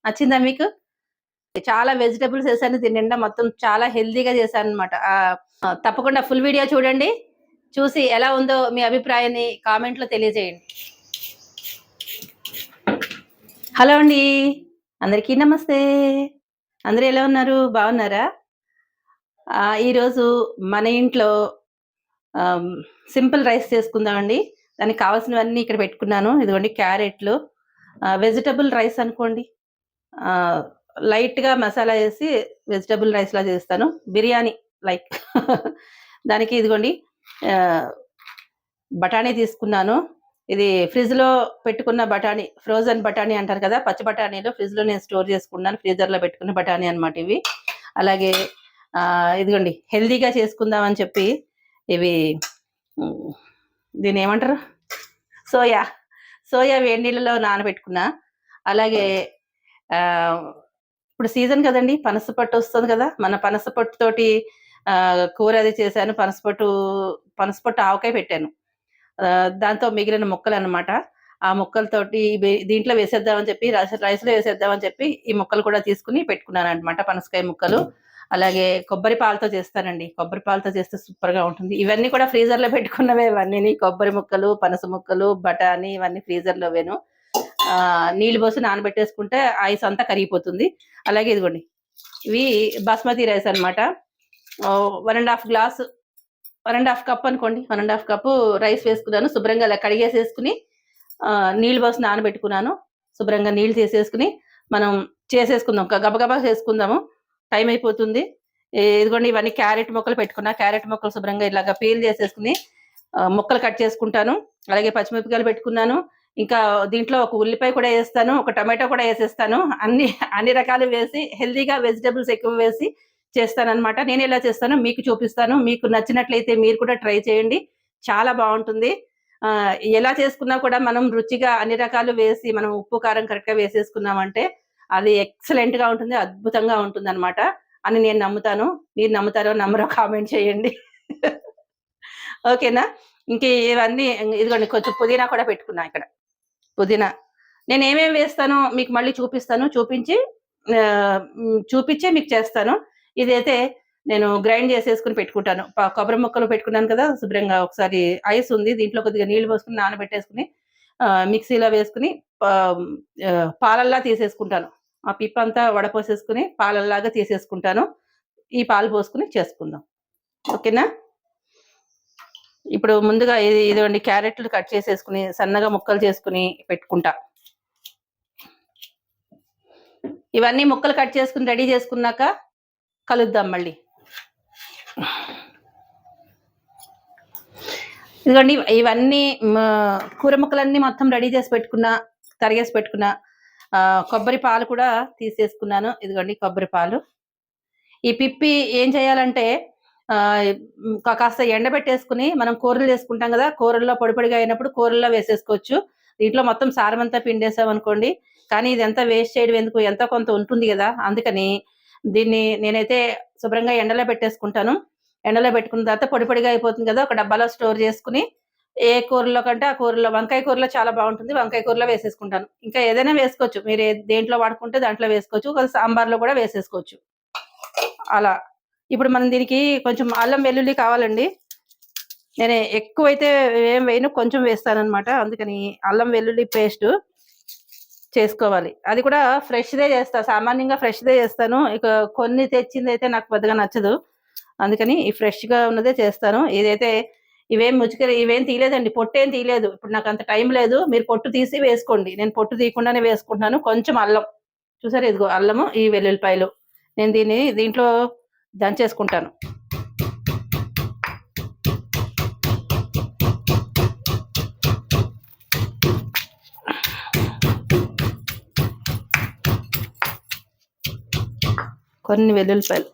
నచ్చిందా మీకు? చాలా వెజిటబుల్స్ వేసాను దీని నిండా, మొత్తం చాలా హెల్దీగా చేశాను అనమాట. తప్పకుండా ఫుల్ వీడియో చూడండి, చూసి ఎలా ఉందో మీ అభిప్రాయాన్ని కామెంట్లో తెలియజేయండి. హలో అండి, అందరికీ నమస్తే. అందరూ ఎలా ఉన్నారు? బాగున్నారా? ఈరోజు మన ఇంట్లో సింపుల్ రైస్ చేసుకుందామండి. దానికి కావాల్సినవన్నీ ఇక్కడ పెట్టుకున్నాను. ఇదిగోండి క్యారెట్లు, వెజిటబుల్ రైస్ అనుకోండి. లైట్గా మసాలా వేసి వెజిటబుల్ రైస్లా చేస్తాను, బిర్యానీ లైక్. దానికి ఇదిగోండి బఠానీ తీసుకున్నాను. ఇది ఫ్రిడ్జ్లో పెట్టుకున్న బఠానీ, ఫ్రోజన్ బఠానీ అంటారు కదా, పచ్చి బఠానీలో ఫ్రిడ్జ్లో నేను స్టోర్ చేసుకున్నాను, ఫ్రీజర్లో పెట్టుకున్న బఠానీ అనమాట ఇవి. అలాగే ఇదిగోండి హెల్దీగా చేసుకుందామని చెప్పి ఇవి, దీని ఏమంటారు, సోయా వేడి నీళ్ళలో నానబెట్టుకున్నా. అలాగే ఇప్పుడు సీజన్ కదండి, పనసపట్టు వస్తుంది కదా, మన పనసపట్టుతోటి కూర అది చేశాను. పనసపట్టు ఆవకాయ పెట్టాను, దాంతో మిగిలిన ముక్కలు అనమాట. ఆ ముక్కలతోటి దీంట్లో వేసేద్దామని చెప్పి, రైస్లో వేసేద్దామని చెప్పి ఈ ముక్కలు కూడా తీసుకుని పెట్టుకున్నాను అనమాట, పనసకాయ ముక్కలు. అలాగే కొబ్బరి పాలతో చేస్తానండి, కొబ్బరి పాలతో చేస్తే సూపర్గా ఉంటుంది. ఇవన్నీ కూడా ఫ్రీజర్లో పెట్టుకున్నవే, ఇవన్నీ కొబ్బరి ముక్కలు, పనస ముక్కలు, బఠానీ, ఇవన్నీ ఫ్రీజర్లో వేను. నీళ్ళు పోసి నానబెట్టేసుకుంటే ఐస్ అంతా కరిగిపోతుంది. అలాగే ఇదిగోండి ఇవి బాస్మతి రైస్ అనమాట. 1.5 గ్లాసు, 1.5 కప్ అనుకోండి, 1.5 కప్పు రైస్ వేసుకున్నాను. శుభ్రంగా అలా కడిగేసేసుకుని నీళ్ళు పోసి నానబెట్టుకున్నాను. శుభ్రంగా నీళ్ళు తీసేసుకుని మనం చేసేసుకుందాం, గబగబా చేసుకుందాము, టైం అయిపోతుంది. ఇదిగోండి ఇవన్నీ క్యారెట్ ముక్కలు పెట్టుకున్నా. క్యారెట్ ముక్కలు శుభ్రంగా ఇలాగా పీల్ చేసేసుకుని ముక్కలు కట్ చేసుకుంటాను. అలాగే పచ్చిమిరపకాయలు పెట్టుకున్నాను. ఇంకా దీంట్లో ఒక ఉల్లిపాయ కూడా వేస్తాను, ఒక టమాటో కూడా వేసేస్తాను. అన్ని రకాలు వేసి హెల్దీగా వెజిటబుల్స్ ఎక్కువ వేసి చేస్తానన్నమాట. నేను ఎలా చేస్తానో మీకు చూపిస్తాను. మీకు నచ్చినట్లయితే మీరు కూడా ట్రై చేయండి, చాలా బాగుంటుంది. ఎలా చేసుకున్నా కూడా మనం రుచిగా అన్ని రకాలు వేసి, మనం ఉప్పు కారం కరెక్ట్గా వేసేసుకున్నామంటే అది ఎక్సలెంట్గా ఉంటుంది, అద్భుతంగా ఉంటుంది అనమాట అని నేను నమ్ముతాను. మీరు నమ్ముతారో నమ్మరో కామెంట్ చేయండి. ఓకేనా? ఇంక ఇవన్నీ ఇదిగోండి, కొంచెం పుదీనా కూడా పెట్టుకున్నా ఇక్కడ. పుదీనా నేను ఏమేమి వేస్తానో మీకు మళ్ళీ చూపిస్తాను, చూపించే మీకు చేస్తాను. ఇదైతే నేను గ్రైండ్ చేసేసుకుని పెట్టుకుంటాను. కొబ్బరి ముక్కలు పెట్టుకున్నాను కదా, శుభ్రంగా ఒకసారి ఐస్ ఉంది, దీంట్లో కొద్దిగా నీళ్ళు పోసుకుని నానబెట్టేసుకుని మిక్సీలో వేసుకుని పాలల్లా తీసేసుకుంటాను. ఆ పిప్పంతా వడపోసేసుకుని పాలల్లాగా తీసేసుకుంటాను. ఈ పాలు పోసుకుని చేసుకుందాం, ఓకేనా? ఇప్పుడు ముందుగా ఇదిగోండి క్యారెట్లు కట్ చేసేసుకుని సన్నగా ముక్కలు చేసుకుని పెట్టుకుంటా. ఇవన్నీ ముక్కలు కట్ చేసుకుని రెడీ చేసుకున్నాక కలుద్దాం మళ్ళీ. ఇదిగోండి ఇవన్నీ కూర ముక్కలన్నీ మొత్తం రెడీ చేసి పెట్టుకున్నా, తరిగేసి పెట్టుకున్నా. కొబ్బరి పాలు కూడా తీసేసుకున్నాను. ఇదిగోండి కొబ్బరి పాలు. ఈ పిప్పి ఏం చేయాలంటే కాస్త ఎండబెట్టేసుకుని, మనం కూరలు చేసుకుంటాం కదా, కూరల్లో పొడి పొడిగా అయినప్పుడు కూరల్లో వేసేసుకోవచ్చు. దీంట్లో మొత్తం సారమంతా పిండేసాం అనుకోండి, కానీ ఇది ఎంత వేస్ట్ చేయడం ఎందుకు, ఎంతో కొంత ఉంటుంది కదా, అందుకని దీన్ని నేనైతే శుభ్రంగా ఎండలో పెట్టేసుకుంటాను. ఎండలో పెట్టుకున్న తర్వాత పొడి పొడిగా అయిపోతుంది కదా, ఒక డబ్బాలో స్టోర్ చేసుకుని ఏ కూరలో కంటే ఆ కూరలో, వంకాయ కూరలో చాలా బాగుంటుంది, వంకాయ కూరలో వేసేసుకుంటాను. ఇంకా ఏదైనా వేసుకోవచ్చు, మీరు దేంట్లో వాడుకుంటే దాంట్లో వేసుకోవచ్చు, సాంబార్లో కూడా వేసేసుకోవచ్చు అలా. ఇప్పుడు మనం దీనికి కొంచెం అల్లం వెల్లుల్లి కావాలండి. నేను ఎక్కువైతే ఏం వేయను, కొంచెం వేస్తానన్నమాట, అందుకని అల్లం వెల్లుల్లి పేస్ట్ చేసుకోవాలి. అది కూడా ఫ్రెష్దే చేస్తా, సామాన్యంగా ఫ్రెష్దే చేస్తాను. ఇక కొన్ని తెచ్చింది అయితే నాకు పెద్దగా నచ్చదు, అందుకని ఈ ఫ్రెష్గా ఉన్నదే చేస్తాను. ఇదైతే ఇవేం తీయలేదండి, పొట్టేం తీయలేదు. ఇప్పుడు నాకు అంత టైం లేదు, మీరు పొట్టు తీసి వేసుకోండి. నేను పొట్టు తీయకుండానే వేసుకుంటున్నాను. కొంచెం అల్లం చూసారు, ఇదిగో అల్లము, ఈ వెల్లుల్లిపాయలు, నేను దీంట్లో దంచేసుకుంటాను. కొన్ని వెల్లుల్లిపాయలు,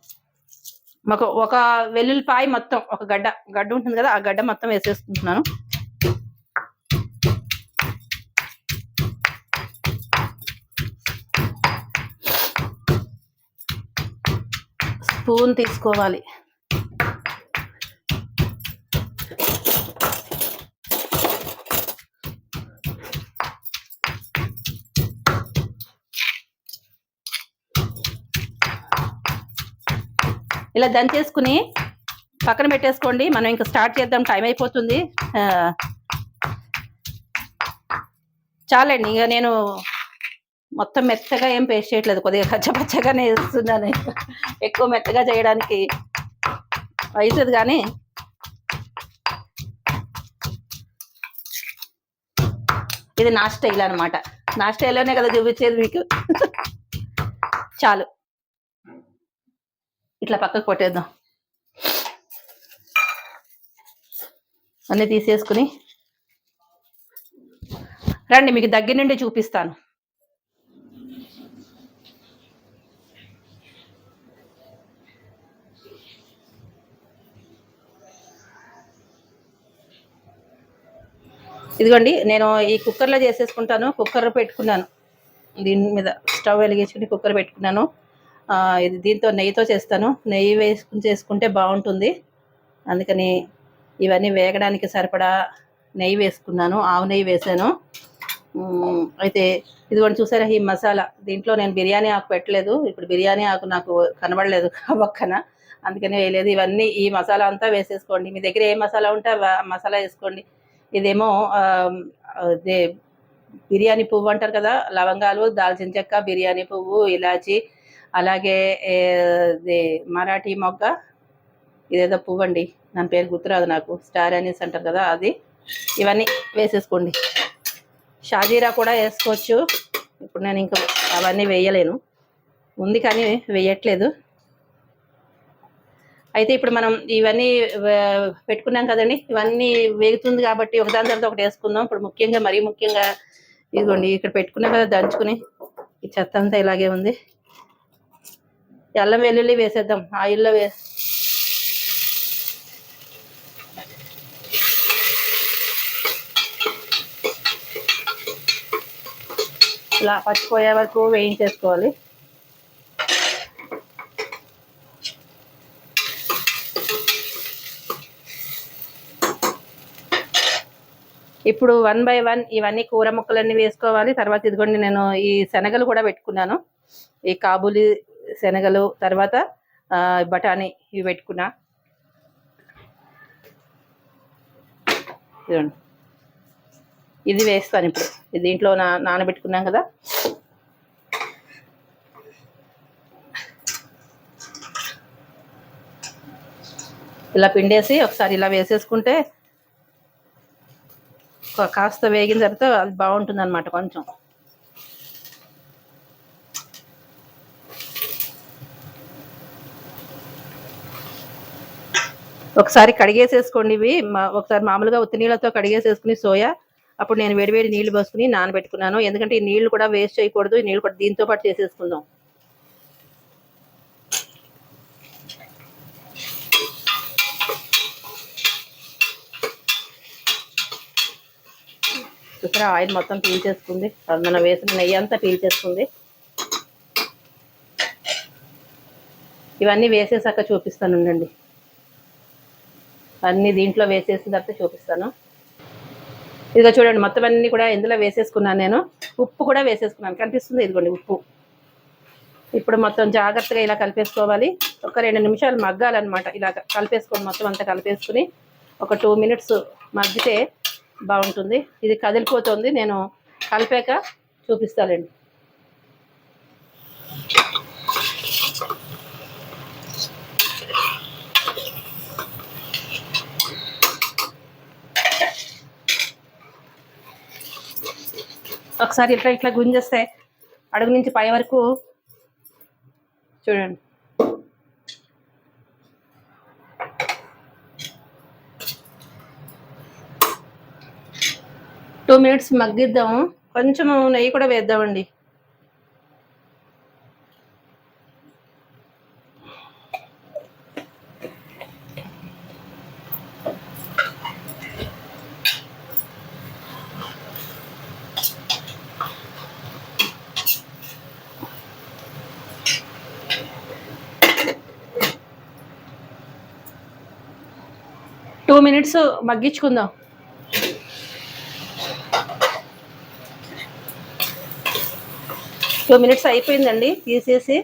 మాకు ఒక వెల్లుల్లిపాయ మొత్తం, ఒక గడ్డ ఉంటుంది కదా, ఆ గడ్డ మొత్తం వేసేసుకుంటున్నాను. స్పూన్ తీసుకోవాలి. ఇలా దంచేసుకుని పక్కన పెట్టేసుకోండి. మనం ఇంకా స్టార్ట్ చేద్దాం, టైం అయిపోతుంది. చాలండి. ఇక నేను మొత్తం మెత్తగా ఏం పేస్ట్ చేయట్లేదు, కొద్దిగా కచ్చపచ్చగానే వేస్తున్నాను. ఎక్కువ మెత్తగా చేయడానికి అవుతుంది కానీ ఇది నా స్టైల్ అనమాట. నా స్టైల్లోనే కదా చూపించేది మీకు. చాలు, ఇట్లా పక్కకు కొట్టేద్దాం. అన్నీ తీసేసుకుని రండి, మీకు దగ్గర నుండి చూపిస్తాను. ఇదిగోండి, నేను ఈ కుక్కర్లో చేసేసుకుంటాను. కుక్కర్ పెట్టుకున్నాను, దీని మీద స్టవ్ వెలిగించుకుని కుక్కర్ పెట్టుకున్నాను. ఇది దీంతో నెయ్యితో చేస్తాను. నెయ్యి వేసుకుని చేసుకుంటే బాగుంటుంది. అందుకని ఇవన్నీ వేగడానికి సరిపడా నెయ్యి వేసుకున్నాను, ఆవు నెయ్యి వేసాను. అయితే ఇదిగోండి చూసారా ఈ మసాలా. దీంట్లో నేను బిర్యానీ ఆకు పెట్టలేదు, ఇప్పుడు బిర్యానీ ఆకు నాకు కనబడలేదు పక్కన, అందుకని వేయలేదు. ఇవన్నీ ఈ మసాలా అంతా వేసేసుకోండి. మీ దగ్గర ఏ మసాలా ఉంటే మసాలా వేసుకోండి. ఇదేమో అదే బిర్యానీ పువ్వు అంటారు కదా, లవంగాలు, దాల్చిన చెక్క, బిర్యానీ పువ్వు, ఇలాచి, అలాగే మరాఠీ మొగ్గ, ఇదేదో పువ్వు అండి, దాని పేరు గుర్తురాదు నాకు, స్టార్ అనీస్ అంటారు కదా అది. ఇవన్నీ వేసేసుకోండి. షాజీరా కూడా వేసుకోవచ్చు. ఇప్పుడు నేను ఇంకా అవన్నీ వేయలేను, ఉంది కానీ వేయట్లేదు. అయితే ఇప్పుడు మనం ఇవన్నీ పెట్టుకున్నాం కదండి, ఇవన్నీ వేగుతుంది కాబట్టి ఒకదాని తర్వాత ఒకటి వేసుకుందాం. ఇప్పుడు ముఖ్యంగా, మరీ ముఖ్యంగా ఇదిగోండి ఇక్కడ పెట్టుకున్నాం కదా దంచుకుని, ఈ చెత్త అంతా ఇలాగే ఉంది. అల్లం వెల్లుల్లి వేసేద్దాం ఆయిల్లో ఇలా పచ్చిపోయే వరకు వేయించేసుకోవాలి. ఇప్పుడు 1 by 1 ఇవన్నీ కూర ముక్కలన్నీ వేసుకోవాలి. తర్వాత ఇదిగోండి నేను ఈ శనగలు కూడా పెట్టుకున్నాను, ఈ కాబూలి శనగలు, తర్వాత బఠానీ ఇవి పెట్టుకున్నా. ఇదిగోండి, ఇది వేస్తాను ఇప్పుడు. దీంట్లో నానబెట్టుకున్నాం కదా, ఇలా పిండేసి ఒకసారి ఇలా వేసేసుకుంటే కాస్త వేగిన తర్వాత అది బాగుంటుంది అనమాట. కొంచెం ఒకసారి కడిగేసేసుకోండి ఇవి. ఒకసారి మామూలుగా ఉత్తి నీళ్ళతో కడిగేసేసుకుని సోయా, అప్పుడు నేను వేడివేడి నీళ్లు పోసుకుని నానబెట్టుకున్నాను. ఎందుకంటే ఈ నీళ్లు కూడా వేస్ట్ చేయకూడదు, ఈ నీళ్ళు కూడా దీంతో పాటు చేసేసుకుందాం. చూసారా ఆయిల్ మొత్తం పీల్చేసుకుంది, మనం వేసిన నెయ్యి అంతా పీల్చేసుకుంది. ఇవన్నీ వేసేసాక చూపిస్తాను ఉండండి, అన్నీ దీంట్లో వేసేసిన తర్వాత చూపిస్తాను. ఇదిగో చూడండి, మొత్తం అన్నీ కూడా ఇందులో వేసేసుకున్నాను. నేను ఉప్పు కూడా వేసేసుకున్నాను, కనిపిస్తుంది ఇదిగోండి ఉప్పు. ఇప్పుడు మొత్తం జాగ్రత్తగా ఇలా కలిపేసుకోవాలి. ఒక 2 నిమిషాలు మగ్గాలన్నమాట. ఇలా కలిపేసుకొని మొత్తం అంతా కలిపేసుకుని ఒక 2 minutes మగ్గితే బాగుంటుంది. ఇది కదిలిపోతుంది, నేను కలిపాక చూపిస్తానండి. ఒకసారి ఇట్లా ఇట్లా గుంజేస్తే అడుగు నుంచి పై వరకు చూడండి. టూ మినిట్స్ మగ్గిద్దాము. కొంచెం నెయ్యి కూడా వేద్దామండి. టూ మినిట్స్ మగ్గించుకుందాం. టూ మినిట్స్ అయిపోయిందండి, తీసేసి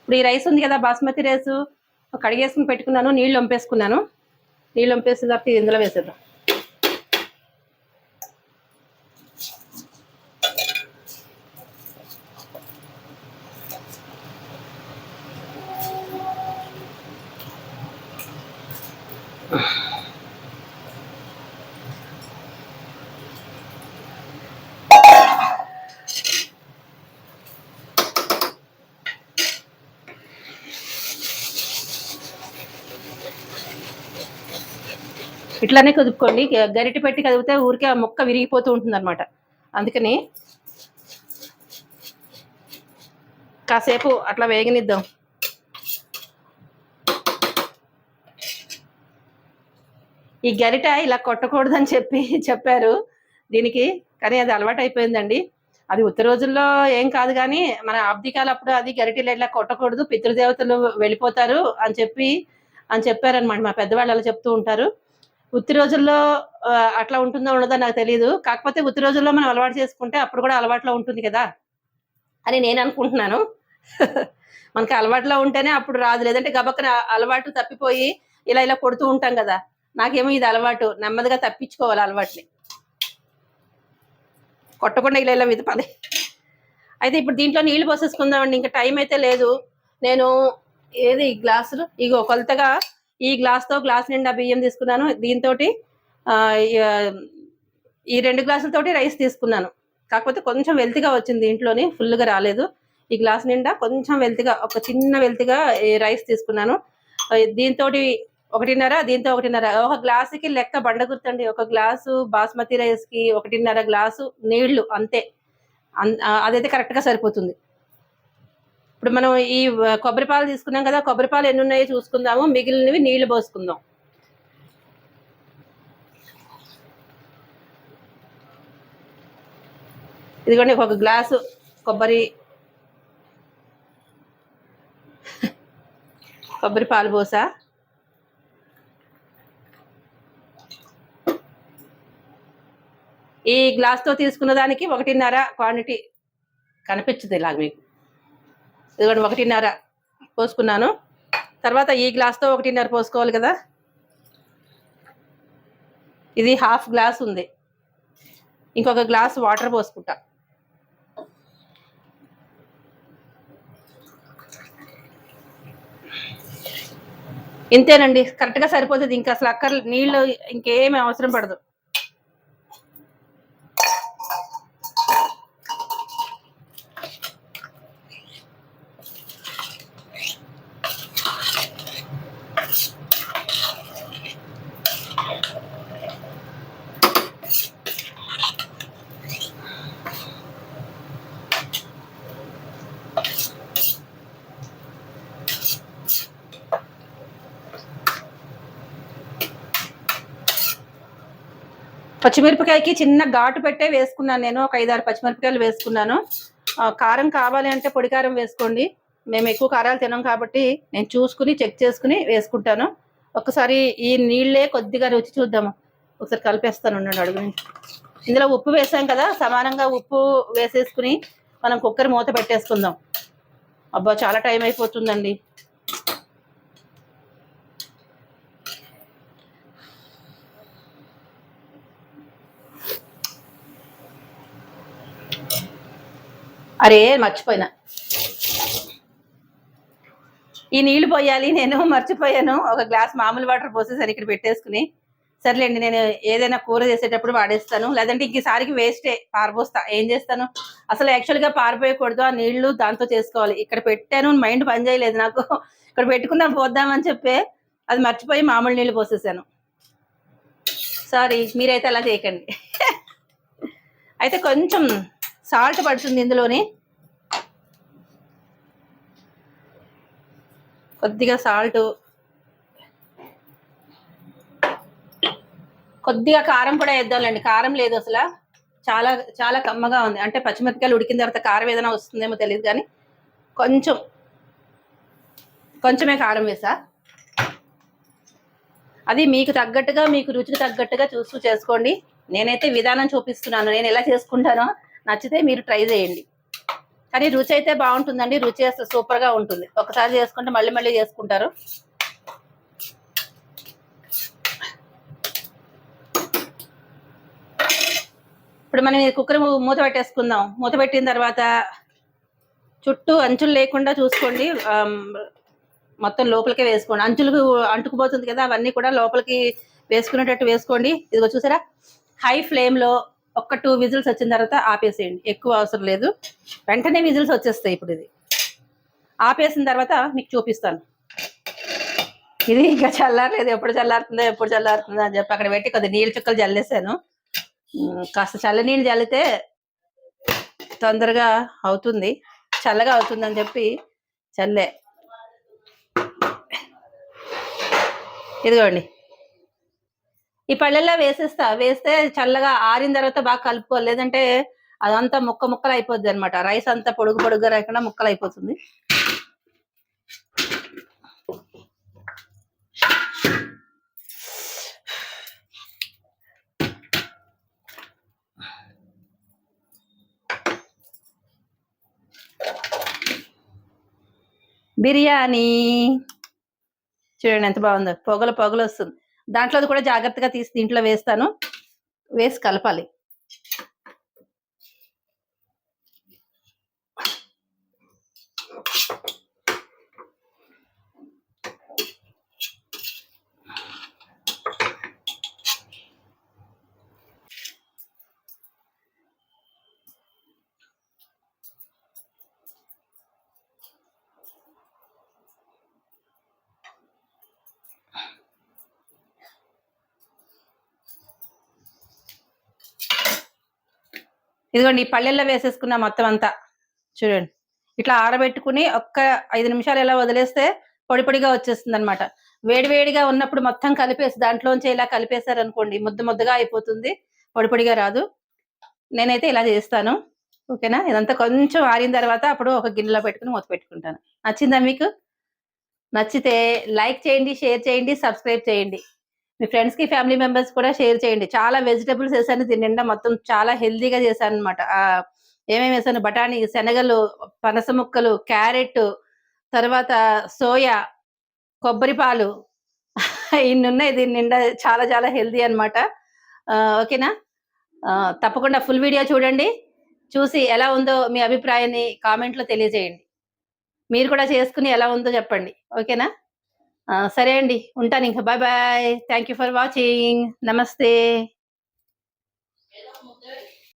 ఇప్పుడు ఈ రైస్ ఉంది కదా, బాస్మతి రైస్ కడిగేసుకుని పెట్టుకున్నాను, నీళ్ళు వంపేసుకున్నాను. నీళ్ళు వంపేసిన తర్వాత ఇందులో వేసేద్దాం. ఇట్లానే కదుపుకోండి, గరిటె పెట్టి కదిపితే ఊరికే ఆ ముక్క విరిగిపోతూ ఉంటుంది అనమాట. అందుకని కాసేపు అట్లా వేగనిద్దాం. ఈ గరిట ఇలా కొట్టకూడదని చెప్పారు దీనికి, కానీ అది అలవాటు అయిపోయిందండి. అది ఉత్తర రోజుల్లో ఏం కాదు, కానీ మన ఆబ్దికాలప్పుడు అది గరిటెలు ఇట్లా కొట్టకూడదు, పితృదేవతలు వెళ్ళిపోతారు అని చెప్పారనమాట. మా పెద్దవాళ్ళు అలా చెప్తూ ఉంటారు. ఉత్తి రోజుల్లో అట్లా ఉంటుందో ఉండదో నాకు తెలియదు. కాకపోతే ఉత్తి రోజుల్లో మనం అలవాటు చేసుకుంటే అప్పుడు కూడా అలవాట్లో ఉంటుంది కదా అని నేను అనుకుంటున్నాను. మనకి అలవాట్లో ఉంటేనే అప్పుడు రాదు, లేదంటే గబక్కన అలవాటు తప్పిపోయి ఇలా కొడుతూ ఉంటాం కదా. నాకేమో ఇది అలవాటు, నెమ్మదిగా తప్పించుకోవాలి అలవాటుని, కొట్టకుండా ఇలా విధపది. అయితే ఇప్పుడు దీంట్లో నీళ్లు పోసేసుకుందామండి, ఇంకా టైం అయితే లేదు. నేను ఏది గ్లాసులు ఇగో కొలతగా ఈ గ్లాస్తో గ్లాస్ నిండా బియ్యం తీసుకున్నాను. దీంతో ఈ 2 గ్లాసులతోటి రైస్ తీసుకున్నాను. కాకపోతే కొంచెం వెల్తిగా వచ్చింది, దీంట్లోని ఫుల్గా రాలేదు. ఈ గ్లాస్ నిండా కొంచెం వెల్తిగా, ఒక చిన్న వెల్తిగా రైస్ తీసుకున్నాను. దీంతో 1.5, దీంతో 1.5, ఒక గ్లాసుకి లెక్క బండ గుర్తండి. ఒక గ్లాసు బాస్మతి రైస్కి 1.5 గ్లాసు నీళ్లు అంతే. అదైతే కరెక్ట్గా సరిపోతుంది. ఇప్పుడు మనం ఈ కొబ్బరి పాలు తీసుకున్నాం కదా, కొబ్బరి పాలు ఎన్ని ఉన్నాయో చూసుకుందాము, మిగిలినవి నీళ్లు పోసుకుందాం. ఇదిగోండి ఒక గ్లాసు కొబ్బరి పాలు పోసా. ఈ గ్లాస్తో తీసుకున్న దానికి 1.5 క్వాంటిటీ కనిపించదు ఇలాగ మీకు. ఇదిగోండి 1.5 పోసుకున్నాను. తర్వాత ఈ గ్లాస్తో 1.5 పోసుకోవాలి కదా. ఇది హాఫ్ గ్లాస్ ఉంది, ఇంకొక గ్లాస్ వాటర్ పోసుకుంటా. ఇంతేనండి, కరెక్ట్గా సరిపోతుంది. ఇంకా అసలు నీళ్ళు ఇంకేమీ అవసరం పడదు. పచ్చిమిరపకాయకి చిన్న ఘాటు పెట్టే వేసుకున్నాను నేను, ఒక 5-6 పచ్చిమిరపకాయలు వేసుకున్నాను. కారం కావాలి అంటే పొడి కారం వేసుకోండి, మేము ఎక్కువ కారాలు తినాం కాబట్టి నేను చూసుకుని చెక్ చేసుకుని వేసుకుంటాను. ఒకసారి ఈ నీళ్ళే కొద్దిగా రుచి చూద్దాము, ఒకసారి కలిపేస్తాను అడుగు. ఇందులో ఉప్పు వేసాం కదా, సమానంగా ఉప్పు వేసేసుకుని మనం కుక్కర్ మూత పెట్టేసుకుందాం. అబ్బా చాలా టైం అయిపోతుందండి. అరే మర్చిపోయినా, ఈ నీళ్లు పోయాలి, నేను మర్చిపోయాను. ఒక గ్లాస్ మామూలు వాటర్ పోసేసరి ఇక్కడ పెట్టేసుకుని. సర్లేండి, నేను ఏదైనా కూర చేసేటప్పుడు వాడేస్తాను, లేదంటే ఇంకసారికి వేస్టే పారబోస్తా. ఏం చేస్తాను, అసలు యాక్చువల్గా పారిపోయకూడదు, ఆ నీళ్లు దాంతో చేసుకోవాలి. ఇక్కడ పెట్టాను, మైండ్ పని చేయలేదు నాకు. ఇక్కడ పెట్టుకున్నా పోద్దామని చెప్పి అది మర్చిపోయి మామూలు నీళ్ళు పోసేసాను. సారీ, మీరైతే అలా చేయకండి. అయితే కొంచెం సాల్ట్ పడుతుంది ఇందులోని, కొద్దిగా సాల్ట్, కొద్దిగా కారం కూడా వేద్దాంలేండి. కారం లేదు అసలు, చాలా చాలా కమ్మగా ఉంది. అంటే పచ్చిమిరపకాయలు ఉడికిన తర్వాత కారం ఏదైనా వస్తుందేమో తెలియదు, కానీ కొంచెమే కారం వేసా. అది మీకు తగ్గట్టుగా, మీకు రుచికి తగ్గట్టుగా చూస్తూ చేసుకోండి. నేనైతే విధానం చూపిస్తున్నాను, నేను ఎలా చేసుకుంటానో. నచ్చితే మీరు ట్రై చేయండి. కానీ రుచి అయితే బాగుంటుందండి. రుచి అసలు సూపర్గా ఉంటుంది. ఒకసారి చేసుకుంటే మళ్ళీ మళ్ళీ చేసుకుంటారు. ఇప్పుడు మనం ఈ కుక్కర్ మూత పెట్టేసుకుందాం. మూత పెట్టిన తర్వాత చుట్టూ అంచులు లేకుండా చూసుకోండి. మొత్తం లోపలికే వేసుకోండి. అంచులకు అంటుకుపోతుంది కదా, అవన్నీ కూడా లోపలికి వేసుకునేటట్టు వేసుకోండి. ఇదిగో చూసారా, హై ఫ్లేమ్లో ఒక 2 విజిల్స్ వచ్చిన తర్వాత ఆపేసేయండి. ఎక్కువ అవసరం లేదు, వెంటనే విజిల్స్ వచ్చేస్తాయి. ఇప్పుడు ఇది ఆపేసిన తర్వాత మీకు చూపిస్తాను. ఇది ఇంకా చల్లారలేదు, ఎప్పుడు చల్లారుతుందో అని చెప్పి అక్కడ పెట్టి కొద్ది నీళ్ళు చుక్కలు జల్లేసాను. కాస్త చల్ల నీళ్ళు చల్లితే తొందరగా అవుతుంది, చల్లగా అవుతుందని చెప్పి చల్లే. ఇదిగోండి, ఈ పళ్ళెల్లో వేస్తే చల్లగా ఆరిన తర్వాత బాగా కలుపుకోవాలి, లేదంటే అదంతా ముక్కలు అయిపోద్ది అనమాట. రైస్ అంతా పొడుగుగా రాకుండా ముక్కలు అయిపోతుంది. బిర్యానీ చూడండి ఎంత బాగుందో, పొగలు వస్తుంది. దాంట్లో కూడా జాగ్రత్తగా తీసి దీంట్లో వేస్తాను, వేసి కలపాలి. ఇదిగోండి, ఈ పళ్ళెల్లో వేసేసుకున్న మొత్తం అంతా చూడండి. ఇట్లా ఆరబెట్టుకుని ఒక్క 5 నిమిషాలు ఎలా వదిలేస్తే పొడిగా వచ్చేస్తుంది అనమాట. వేడిగా ఉన్నప్పుడు మొత్తం కలిపేసి దాంట్లోంచి ఇలా కలిపేశారనుకోండి, ముద్దగా అయిపోతుంది, పొడిగా రాదు. నేనైతే ఇలా చేస్తాను. ఓకేనా? ఇదంతా కొంచెం ఆరిన తర్వాత అప్పుడు ఒక గిన్నెలో పెట్టుకుని మూత పెట్టుకుంటాను. నచ్చిందా మీకు? నచ్చితే లైక్ చేయండి, షేర్ చేయండి, సబ్స్క్రైబ్ చేయండి. మీ ఫ్రెండ్స్కి, ఫ్యామిలీ మెంబర్స్ కూడా షేర్ చేయండి. చాలా వెజిటబుల్స్ వేసాను దీని నిండా, మొత్తం చాలా హెల్దీగా చేశాను అనమాట. ఏమేమి వేసాను, బఠానీ, శనగలు, పనస ముక్కలు, క్యారెట్, తర్వాత సోయా, కొబ్బరి పాలు ఇన్ని ఉన్నాయి దీని నిండా. చాలా హెల్దీ అనమాట. ఓకేనా? తప్పకుండా ఫుల్ వీడియో చూడండి. చూసి ఎలా ఉందో మీ అభిప్రాయాన్ని కామెంట్లో తెలియజేయండి. మీరు కూడా చేసుకుని ఎలా ఉందో చెప్పండి. ఓకేనా? సరే అండి, ఉంటాను ఇంకా. Bye. Thank you for watching. నమస్తే.